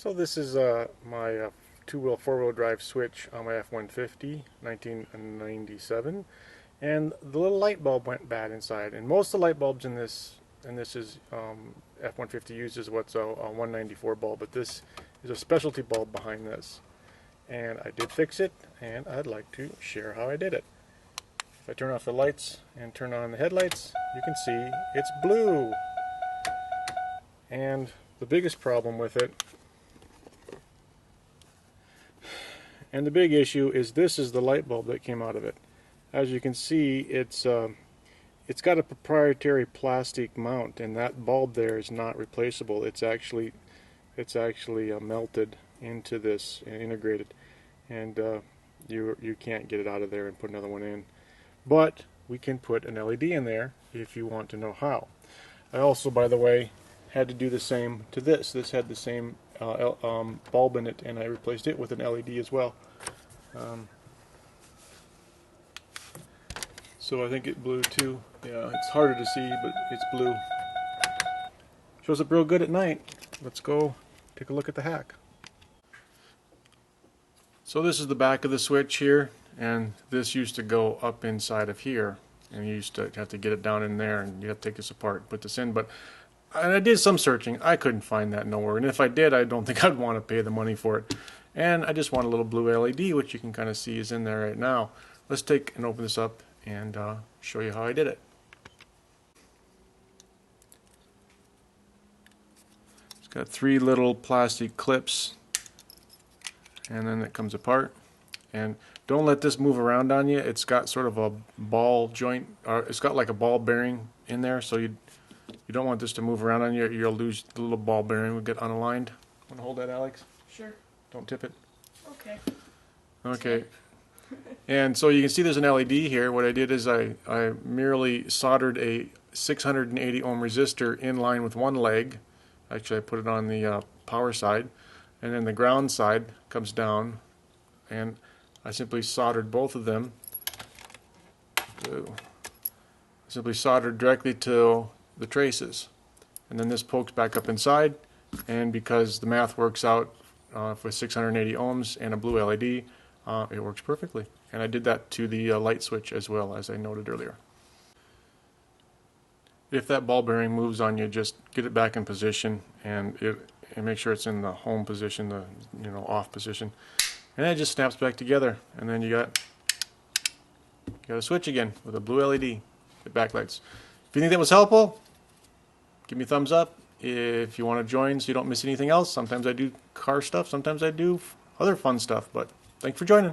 So this is my two-wheel, four-wheel drive switch on my F-150, 1997, and the little light bulb went bad inside. And most of the light bulbs in this, is F-150 uses what's a 194 bulb, but this is a specialty bulb behind this. And I did fix it, and I'd like to share how I did it. If I turn off the lights and turn on the headlights, you can see it's blue. And the biggest problem with it, and the big issue, is this is the light bulb that came out of it. As you can see, it's got a proprietary plastic mount, and that bulb there is not replaceable. It's actually melted into this and integrated, and you can't get it out of there and put another one in. But we can put an LED in there if you want to know how. I also, by the way, had to do the same to this. This had the same bulb in it, and I replaced it with an LED as well. So I think it blew too. Yeah, it's harder to see, but it's blue. Shows up real good at night. Let's go take a look at the hack. So this is the back of the switch here, and this used to go up inside of here, and you used to have to get it down in there, and you have to take this apart and put this in. But I did some searching. I couldn't find that nowhere, and if I did, I don't think I'd want to pay the money for it. And I just want a little blue LED, which you can kind of see is in there right now. Let's take and open this up and show you how I did it. It's got three little plastic clips, and then it comes apart. And don't let this move around on you. It's got sort of a ball joint, or it's got like a ball bearing in there, so you don't want this to move around on you. You'll lose the little ball bearing. Will get unaligned. Want to hold that, Alex? Sure. Don't tip it. Okay. Okay. And so you can see there's an LED here. What I did is I merely soldered a 680 ohm resistor in line with one leg. Actually, I put it on the power side, and then the ground side comes down, and I simply soldered both of them. Simply soldered directly to the traces, and then this pokes back up inside, and because the math works out for 680 ohms and a blue LED, it works perfectly. And I did that to the light switch as well, as I noted earlier. If that ball bearing moves on you, just get it back in position and make sure it's in the home position, the off position, and then it just snaps back together, and then you got a switch again with a blue LED with backlights. If you think that was helpful, give me a thumbs up. If you want to join so you don't miss anything else, sometimes I do car stuff, sometimes I do other fun stuff, but thanks for joining.